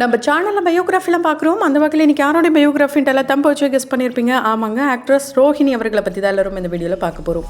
நம்ம சேனலில் பயோகிராஃபிலாம் பார்க்குறோம். அந்த வகையில் இன்றைக்கி யாரோட பயோகிராஃபின்ட்டு எல்லாம் தம்பு வச்சு கெஸ் பண்ணியிருப்பீங்க. ஆமாங்க, ஆக்ட்ரஸ் ரோஹிணி அவர்களை பற்றி தான் எல்லோரும் இந்த வீடியோவில் பார்க்க போகிறோம்.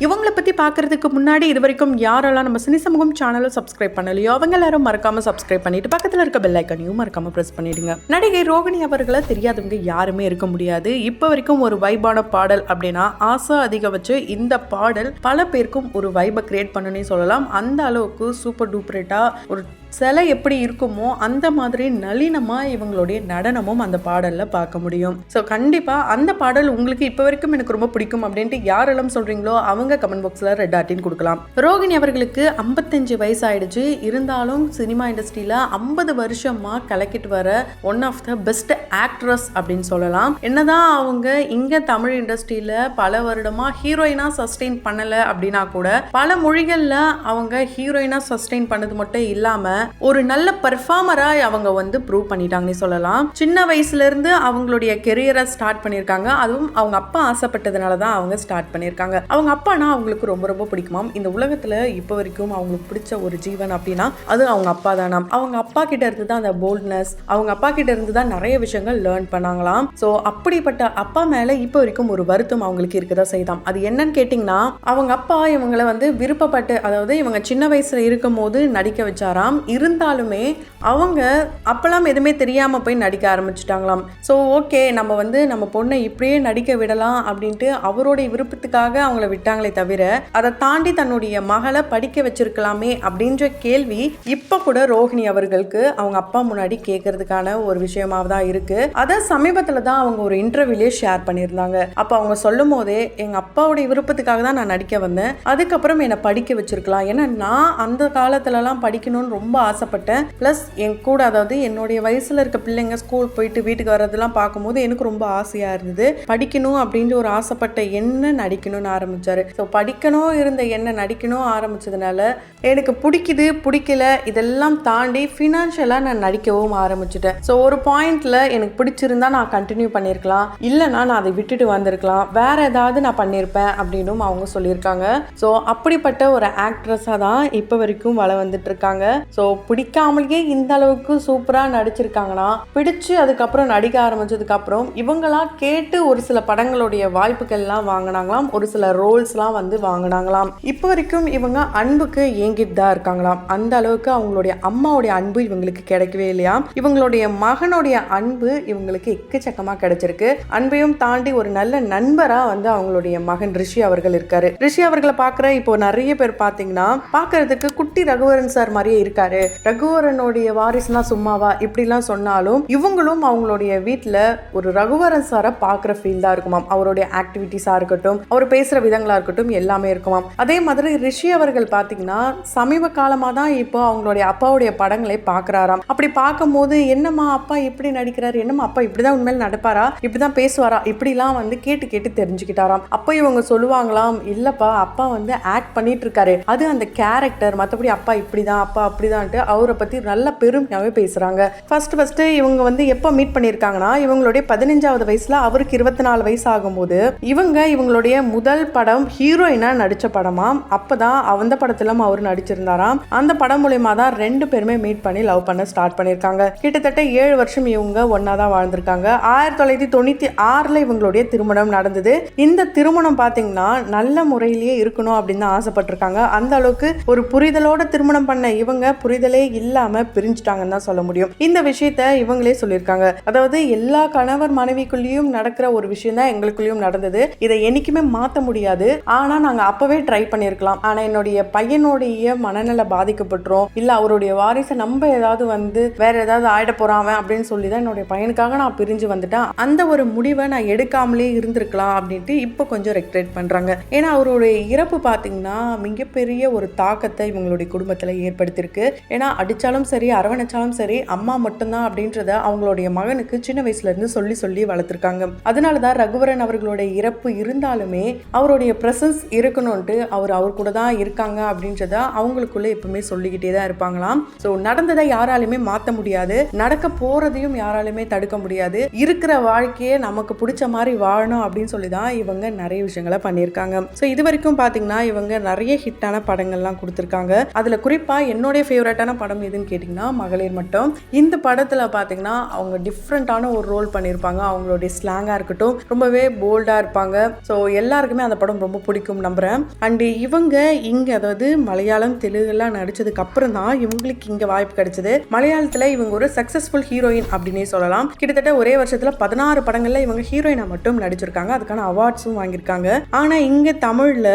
இவங்களை பற்றி பார்க்குறதுக்கு முன்னாடி இது வரைக்கும் யாரெல்லாம் நம்ம சினி சமூகம் சேனலை சப்ஸ்கிரைப் பண்ணலையோ அவங்க எல்லாரும் மறக்காமல் சப்ஸ்கிரைப் பண்ணிட்டு பக்கத்தில் இருக்க பெல் ஐக்கனையும் மறக்காமல் ப்ரெஸ் பண்ணிடுங்க. நடிகை ரோஹிணி அவர்களை தெரியாதவங்க யாருமே இருக்க முடியாது. இப்போ வரைக்கும் ஒரு வைபான பாடல் அப்படின்னா ஆசை அதிக வச்சு இந்த பாடல் பல பேருக்கும் ஒரு வைபை கிரியேட் பண்ணுன்னு சொல்லலாம். அந்த அளவுக்கு சூப்பர் டூப்பரேட்டாக ஒரு சிலை எப்படி இருக்குமோ அந்த மாதிரி நளினமாக இவங்களுடைய நடனமும் அந்த பாடலில் பார்க்க முடியும். ஸோ கண்டிப்பாக அந்த பாடல் உங்களுக்கு இப்போ வரைக்கும் எனக்கு ரொம்ப பிடிக்கும் அப்படின்ட்டு யாரெல்லாம் சொல்கிறீங்களோ அவங்க கமெண்ட் பாக்ஸில் ரெட் ஆர்டின் கொடுக்கலாம். ரோஹிணி அவர்களுக்கு 55 வயசு ஆயிடுச்சு. இருந்தாலும் சினிமா இண்டஸ்ட்ரியில் 50 வருஷமாக கலக்கிட்டு வர one of the best actress அப்படின்னு சொல்லலாம். என்னதான் அவங்க இங்கே தமிழ் இண்டஸ்ட்ரியில் பல வருடமாக ஹீரோயினாக சஸ்டெயின் பண்ணலை அப்படின்னா கூட பல மொழிகளில் அவங்க ஹீரோயினாக சஸ்டெயின் பண்ணது மட்டும் இல்லாமல் ஒரு நல்ல பெர்ஃபார்மராக அவங்க வந்து ப்ரூவ் பண்ணிட்டாங்கன்னு சொல்லலாம். சின்ன வயசுலேருந்து அவங்களுடைய கெரியரை ஸ்டார்ட் பண்ணியிருக்காங்க. அதுவும் அவங்க அப்பா ஆசைப்பட்டதுனால தான் அவங்க ஸ்டார்ட் பண்ணியிருக்காங்க. அவங்க அப்பானா அவங்களுக்கு ரொம்ப ரொம்ப பிடிக்குமாம். இந்த உலகத்தில் இப்போ வரைக்கும் அவங்களுக்கு பிடிச்ச ஒரு ஜீவன் அப்படின்னா அது அவங்க அப்பா தானாம். அவங்க அப்பா கிட்ட இருந்து தான் அந்த போல்ட்னஸ், அவங்க அப்பா கிட்ட இருந்து தான் நிறைய விஷயங்கள் லேர்ன் பண்ணாங்களாம். ஸோ அப்படிப்பட்ட அப்பா மேலே இப்போ வரைக்கும் ஒரு வருத்தம் அவங்களுக்கு இருக்கதா செய்தாம். அது என்னன்னு கேட்டிங்கன்னா, அவங்க அப்பா இவங்களை வந்து விருப்பப்பட்டு, அதாவது இவங்க சின்ன வயசில் இருக்கும் போது நடிக்க வச்சாராம். இருந்தாலுமே அவங்க அப்பெல்லாம் எதுவுமே தெரியாமல் போய் நடிக்க ஆரம்பிச்சிட்டாங்களாம். ஸோ ஓகே, நம்ம வந்து நம்ம பொண்ணை இப்படியே நடிக்க விடலாம் அப்படின்ட்டு அவருடைய விருப்பத்துக்காக அவங்கள விட்டாங்களே தவிர அதை தாண்டி தன்னுடைய மகளை படிக்க வச்சிருக்கலாமே அப்படின்ற கேள்வி இப்போ கூட ரோஹிணி அவர்களுக்கு அவங்க அப்பா முன்னாடி கேட்கறதுக்கான ஒரு விஷயமாக தான் இருக்கு. அதை சமீபத்தில் தான் அவங்க ஒரு இன்டர்வியூலே ஷேர் பண்ணியிருந்தாங்க. அப்போ அவங்க சொல்லும் போதே எங்கள் அப்பாவுடைய விருப்பத்துக்காக தான் நான் நடிக்க வந்தேன், அதுக்கப்புறம் என்னை படிக்க வச்சிருக்கலாம், ஏன்னா நான் அந்த காலத்துலலாம் படிக்கணும்னு ரொம்ப ஆசைப்பட்டேன். ப்ளஸ் என் கூட, அதாவது என்னுடைய வயசில் இருக்க பிள்ளைங்க ஸ்கூல் போயிட்டு வீட்டுக்கு வர்றதெல்லாம் பார்க்கும்போது எனக்கு ரொம்ப ஆசையாக இருந்தது. படிக்கணும் அப்படின்ற ஒரு ஆசைப்பட்ட என்ன நடிக்கணும்னு ஆரம்பித்தார். ஸோ படிக்கணும் இருந்த என்ன நடிக்கணும் ஆரம்பித்ததுனால எனக்கு பிடிக்குது பிடிக்கல இதெல்லாம் தாண்டி ஃபினான்ஷியலாக நான் நடிக்கவும் ஆரம்பிச்சிட்டேன். ஸோ ஒரு பாயிண்டில் எனக்கு பிடிச்சிருந்தா நான் கண்டினியூ பண்ணியிருக்கலாம், இல்லைனா நான் அதை விட்டுட்டு வந்திருக்கலாம், வேற ஏதாவது நான் பண்ணியிருப்பேன் அப்படின்னும் அவங்க சொல்லியிருக்காங்க. ஸோ அப்படிப்பட்ட ஒரு ஆக்ட்ரஸாக தான் இப்போ வரைக்கும் வள வந்துட்டு இருக்காங்க. ஸோ பிடிக்காமலேயே இந்த அளவுக்கு சூப்பராக நடிச்சிருக்காங்கன்னா, பிடிச்சு அதுக்கப்புறம் நடிக்க ஆரம்பிச்சதுக்கப்புறம் இவங்களா கேட்டு ஒரு சில படங்களுடைய வாய்ப்புகள்லாம் வாங்கினாங்களாம், ஒரு சில ரோல்ஸ்லாம் வந்து வாங்கினாங்களாம். இப்போ வரைக்கும் இவங்க அன்புக்கு ஏங்கிட்டு தான் இருக்காங்களாம். அந்த அளவுக்கு அவங்களுடைய அம்மாவுடைய அன்பு இவங்களுக்கு கிடைக்கவே இல்லையா. இவங்களுடைய மகனுடைய அன்பு இவங்களுக்கு எக்கச்சக்கமாக கிடைச்சிருக்கு. அன்பையும் தாண்டி ஒரு நல்ல நண்பராக வந்து அவங்களுடைய மகன் ரிஷி அவர்கள் இருக்காரு. ரிஷி அவர்களை பார்க்குற இப்போ நிறைய பேர் பார்த்தீங்கன்னா பார்க்கறதுக்கு குட்டி ரகுவரன் சார் மாதிரியே இருக்காரு. ரகுவரனுடைய வாரிசுனா சும்மாவா இப்படிலாம் சொன்னாலும் இவங்களும் அவங்களுடைய வீட்டில் ஒரு ரகுவரன் சாரை பார்க்குற ஃபீல் தான் இருக்குமாம். அவருடைய ஆக்டிவிட்டிஸாக இருக்கட்டும், அவர் பேசுகிற விதங்களாக இருக்கட்டும், எல்லாமே இருக்குமாம். அதே மாதிரி ரிஷி அவர்கள் பார்த்தீங்கன்னா சமீப காலமாக தான் இப்போ அவங்களுடைய அப்பாவுடைய படங்களை பார்க்குறாராம். அப்படி பார்க்கும்போது என்னம்மா அப்பா இப்படி நடிக்கிறாரு, என்னம்மா அப்பா இப்படிதான் உண்மையில் நடப்பாரா, இப்படிதான் பேசுவாரா, இப்படிலாம் வந்து கேட்டு கேட்டு தெரிஞ்சுக்கிட்டாராம். அப்போ இவங்க சொல்லுவாங்களாம், இல்லப்பா அப்பா வந்து ஆக்ட் பண்ணிட்டு இருக்காரு, அது அந்த கேரக்டர், மற்றபடி அப்பா இப்படிதான் அப்பா அப்படிதான்ட்டு அவரை பற்றி நல்ல பெருமையாகவே பேசுகிறாங்க. ஃபர்ஸ்ட் இவங்க வந்து எப்போ மீட் பண்ணியிருக்காங்கன்னா, இவங்களுடைய 15வது வயசில் அவருக்கு 24 வயசு ஆகும்போது இவங்களுடைய முதல் படம் ஹீரோயினாக நடித்த படமாம். அப்போ தான் அந்த படத்திலும் அவர் நடிச்சிருந்தாராம். அந்த படம் மூலயமா தான் 2 பேருமே மீட் பண்ணி லவ் பண்ண ஸ்டார்ட் பண்ணியிருக்காங்க. கிட்டத்தட்ட 7 வருஷம் இவங்க ஒன்றா தான் வாழ்ந்திருக்காங்க. 1996 இவங்களுடைய திருமணம் நடந்தது. இந்த திருமணம் பார்த்தீங்கன்னா நல்ல முறையிலேயே இருக்கணும் அப்படின்னு தான் ஆசைப்பட்டிருக்காங்க. அந்த அளவுக்கு ஒரு புரிதலோட திருமணம் பண்ண இவங்க புரிதலே இல்லாம பிரிஞ்சுட்டாங்கன்னு தான் சொல்ல முடியும். இந்த விஷயத்த இவங்களே சொல்லியிருக்காங்க. அதாவது எல்லா கணவர் மனைவிக்குள்ளேயும் நடக்கிற ஒரு விஷயம் தான் எங்களுக்குள்ளேயும் நடந்தது, இதை என்னைக்குமே மாற்ற முடியாது, ஆனா நாங்க அப்பவே ட்ரை பண்ணியிருக்கலாம், ஆனா என்னுடைய பையனுடைய மனநல பாதிக்கப்பட்டுரும், இல்ல அவருடைய வாரிசை நம்ம ஏதாவது வந்து வேற ஏதாவது ஆயிட போறான் அப்படின்னு சொல்லி தான் என்னுடைய பையனுக்காக நான் பிரிஞ்சு வந்துட்டேன், அந்த ஒரு முடிவை நான் எடுக்காமலே இருந்திருக்கலாம் அப்படின்ட்டு இப்போ கொஞ்சம் ரெக்ரெட் பண்றாங்க. ஏன்னா அவருடைய இறப்பு பார்த்தீங்கன்னா மிகப்பெரிய ஒரு தாக்கத்தை இவங்களுடைய குடும்பத்தில் ஏற்படுத்தியிருக்கு. ஏன்னா அடித்தாலும் சரி அரவணைச்சாலும் சரி அம்மா மட்டும்தான் அப்படின்றத அவங்களுடைய மகனுக்கு சின்ன வயசுல இருந்து சொல்லி சொல்லி வளர்த்துருக்காங்க. அதனால தான் ரகுவரன் அவர்களுடைய இறப்பு இருந்தாலுமே அவருடைய பிரசன்ஸ் இருக்கணும்ட்டு அவர் கூட தான் இருக்காங்க அப்படின்றத அவங்களுக்குள்ள எப்பவுமே சொல்லிக்கிட்டே தான் இருப்பாங்களாம். ஸோ நடந்ததை யாராலுமே மாற்ற முடியாது, நடக்க போறதையும் யாராலுமே தடுக்க முடியாது, இருக்கிற வாழ்க்கையை நமக்கு பிடிச்ச மாதிரி வாழணும் அப்படின்னு சொல்லி தான் இவங்க நிறைய விஷயங்களை பண்ணியிருக்காங்க. ஸோ இது வரைக்கும் பார்த்தீங்கன்னா இவங்க நிறைய ஹிட்டான படங்கள்லாம் கொடுத்துருக்காங்க. அதில் குறிப்பாக என்னுடைய ஃபேவரட் ஃபேவரட்டான படம் எதுன்னு கேட்டிங்கன்னா மகளிர் மட்டும். இந்த படத்தில் பார்த்தீங்கன்னா அவங்க டிஃப்ரெண்ட்டான ஒரு ரோல் பண்ணியிருப்பாங்க. அவங்களுடைய ஸ்லாங்காக இருக்கட்டும் ரொம்பவே போல்டாக இருப்பாங்க. ஸோ எல்லாருக்குமே அந்த படம் ரொம்ப பிடிக்கும் நம்புகிறேன். அண்டு இவங்க இங்கே அதாவது மலையாளம் தெலுங்குலாம் நடித்ததுக்கு அப்புறம் தான் இவங்களுக்கு இங்கே வாய்ப்பு கிடைச்சது. மலையாளத்தில் இவங்க ஒரு சக்ஸஸ்ஃபுல் ஹீரோயின் அப்படின்னே சொல்லலாம். கிட்டத்தட்ட ஒரே வருஷத்தில் 16 படங்களில் இவங்க ஹீரோயினை மட்டும் நடிச்சிருக்காங்க. அதுக்கான அவார்ட்ஸும் வாங்கியிருக்காங்க. ஆனால் இங்கே தமிழில்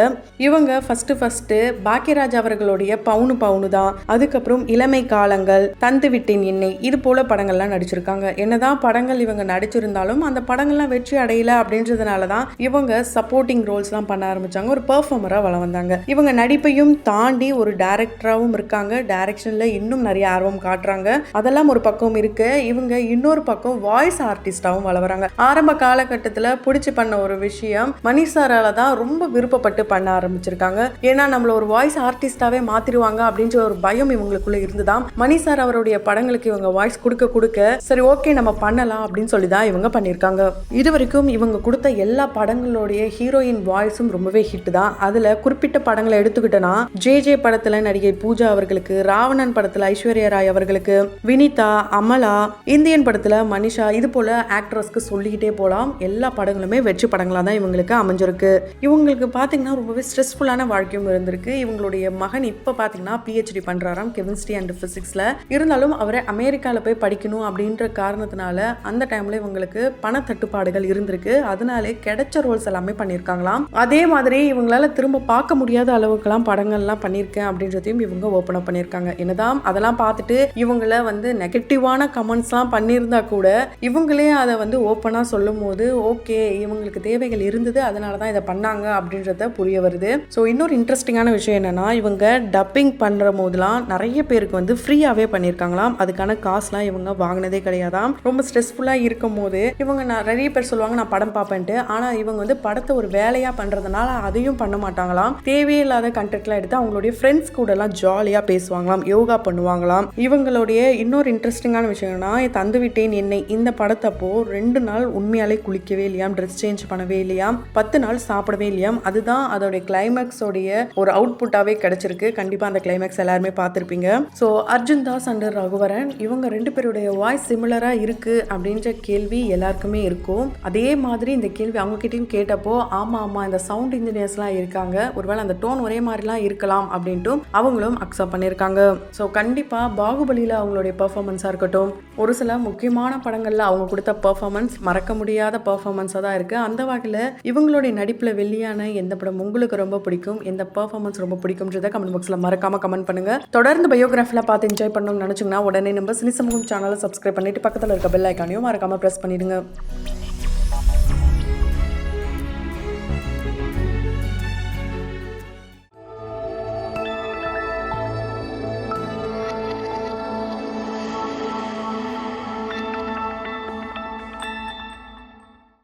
இவங்க ஃபஸ்ட்டு பாக்கியராஜ் அவர்களுடைய பவுனு பவுனு தான், அதுக்கப்புறம் இளமை காலங்கள், தந்து விட்டேன் என்னை, இது போல படங்கள்லாம் நடிச்சிருக்காங்க. என்னதான் படங்கள் இவங்க நடிச்சிருந்தாலும் அந்த படங்கள்லாம் வெற்றி அடையல அப்படின்றதுனால தான் இவங்க சப்போர்ட்டிங் ரோல்ஸ்லாம் பண்ண ஆரம்பிச்சாங்க. ஒரு பெர்ஃபார்மராக வள வந்தாங்க. இவங்க நடிப்பையும் தாண்டி ஒரு டைரக்டராகவும் இருக்காங்க. டைரக்ஷனில் இன்னும் நிறைய ஆர்வம் காட்டுறாங்க. அதெல்லாம் ஒரு பக்கம் இருக்கு. இவங்க இன்னொரு பக்கம் வாய்ஸ் ஆர்டிஸ்டாகவும் வளர்றாங்க. ஆரம்ப காலகட்டத்தில் பிடிச்சி பண்ண ஒரு விஷயம் மணி சாரால தான் ரொம்ப விருப்பப்பட்டு பண்ண ஆரம்பிச்சிருக்காங்க. ஏன்னா நம்மள ஒரு வாய்ஸ் ஆர்டிஸ்டாவே மாத்திருவாங்க அப்படின்ற ஒரு பயம் இவங்களுக்குள்ள இருந்துதான் மணி சார் அவருடைய படங்களுக்கு இவங்க வாய்ஸ் கொடுக்க சரி ஓகே நம்ம பண்ணலாம் அப்படின்னு சொல்லி தான் இவங்க பண்ணியிருக்காங்க. இது வரைக்கும் இவங்க கொடுத்த எல்லா படங்களுடைய ஹீரோயின் வாய்ஸும் ரொம்பவே ஹிட் தான். அதுல குறிப்பிட்ட படங்களை எடுத்துக்கிட்டோன்னா ஜே படத்துல நடிகை பூஜா அவர்களுக்கு, ராவணன் படத்துல ஐஸ்வர்யா ராய் அவர்களுக்கு, வினிதா, அமலா, இந்தியன் படத்துல மனிஷா, இது போல ஆக்ட்ரஸ்க்கு சொல்லிக்கிட்டே போலாம். எல்லா படங்களுமே வெற்றி படங்களா தான் இவங்களுக்கு அமைஞ்சிருக்கு. இவங்களுக்கு பாத்தீங்கன்னா ரொம்பவே ஸ்ட்ரெஸ்ஃபுல்லான வாழ்க்கையும் இருந்திருக்கு. இவங்களுடைய மகன் இப்ப பாத்தீங்கன்னா PhD பண்றாராம் கெமிஸ்ட்ரி அண்ட் பிசிக்ஸ்ல. இருந்தாலும் அவரை அமெரிக்கால போய் படிக்கணும் அப்படின்ற காரணத்தினால அந்த டைம்ல இவங்களுக்கு பண தட்டுப்பாடுகள் இருந்திருக்கு. அதனாலே கிடைச்ச ரோல்ஸ் எல்லாமே பண்ணியிருக்காங்களாம். அதே மாதிரி இவங்களால திரும்ப பார்க்க முடியாத அளவுக்குலாம் படங்கள்லாம் பண்ணியிருக்கேன் அப்படின்றதையும் இவங்க ஓப்பன் அப் பண்ணியிருக்காங்க. என்னதான் அதெல்லாம் பார்த்துட்டு இவங்கள வந்து நெகட்டிவான கமெண்ட்ஸ்லாம் பண்ணியிருந்தா கூட இவங்களே அதை வந்து ஓப்பனாக சொல்லும் போது ஓகே இவங்களுக்கு தேவைகள் இருந்தது அதனால தான் இதை பண்ணாங்க அப்படின்றத புரிய வருது. ஸோ இன்னொரு இன்ட்ரெஸ்டிங்கான விஷயம் என்னன்னா இவங்க டப்பிங் பண்ணுற போதுலாம் நிறைய பேருக்கு வந்து ஃப்ரீயாகவே பண்ணியிருக்காங்களாம். அதுக்கான காசுலாம் இவங்க வாங்கினதே கிடையாதாம். ரொம்ப ஸ்ட்ரெஸ்ஃபுல்லாக இருக்கும் போது இவங்க நிறைய பேர் சொல்லுவாங்க நான் படம் பார்ப்பேன்ட்டு. ஆனால் இவங்க வந்து படத்தை ஒரு வேலையாக பண்ணுறதுனால அதையும் பண்ண மாட்டாங்களாம். தேவையில்லாத கண்டென்ட்லாம் எடுத்து அவங்களுடைய ஃப்ரெண்ட்ஸ் கூட எல்லாம் ஜாலியாக பேசுவாங்களாம், யோகா பண்ணுவாங்களாம். இவங்களுடைய இன்னொரு இன்ட்ரெஸ்டிங்கான விஷயம்னா தந்து விட்டேன் என்னை இந்த படத்தப்போ 2 நாள் உண்மையாலே குளிக்கவே இல்லையாம், ட்ரெஸ் சேஞ்ச் பண்ணவே இல்லையாம், 10 நாள் சாப்பிடவே இல்லையாம். அதுதான் அதோடைய கிளைமேக்ஸோடைய ஒரு அவுட்புட்டாகவே கிடைச்சிருக்கு. கண்டிப்பாக அந்த கிளைமேக்ஸ் எல்லாருமே பார்த்துருப்பீங்க. ஸோ அர்ஜுன் தாஸ் அண்ட் ரகுவரன் இவங்க 2 பேருடைய வாய்ஸ் சிமிலராக இருக்கு அப்படின்ற கேள்வி எல்லாருக்குமே இருக்கும். அதே மாதிரி இந்த கேள்வி அவங்க கிட்டையும் கேட்டப்போ ஆமா இந்த சவுண்ட் இன்ஜினியர்ஸ்லாம் இருக்காங்க, ஒருவேளை அந்த டோன் ஒரே மாதிரிலாம் இருக்கலாம் அப்படின்ட்டு அவங்களும் அக்செப்ட் பண்ணியிருக்காங்க. ஸோ கண்டிப்பாக பாகுபலியில் அவங்களுடைய பெர்ஃபார்மன்ஸாக இருக்கட்டும், ஒரு சில முக்கியமான படங்களில் அவங்க கொடுத்த பெர்ஃபார்மன்ஸ் மறக்க முடியாத பெர்ஃபார்மன்ஸாக தான் இருக்குது. அந்த வகையில் இவங்களுடைய நடிப்பில் வெளியான எந்த படம் உங்களுக்கு ரொம்ப பிடிக்கும், எந்த பெர்ஃபார்மன்ஸ் ரொம்ப பிடிக்கும்ன்றதை கமெண்ட் பாக்ஸில் மறக்காம கமெண்ட் பண்ணுங்க. தொடர்ந்து பயோகிராஃபியில் பார்த்து என்ஜாய் பண்ணணும்னு நினச்சிங்கன்னா உடனே நம்ம சினி சமூகம் சேனலை சப்ஸ்கிரைப் பண்ணிட்டு பக்கத்தில் இருக்க பெல் ஐக்கானையும் மறக்காம ப்ரெஸ் பண்ணிடுங்க.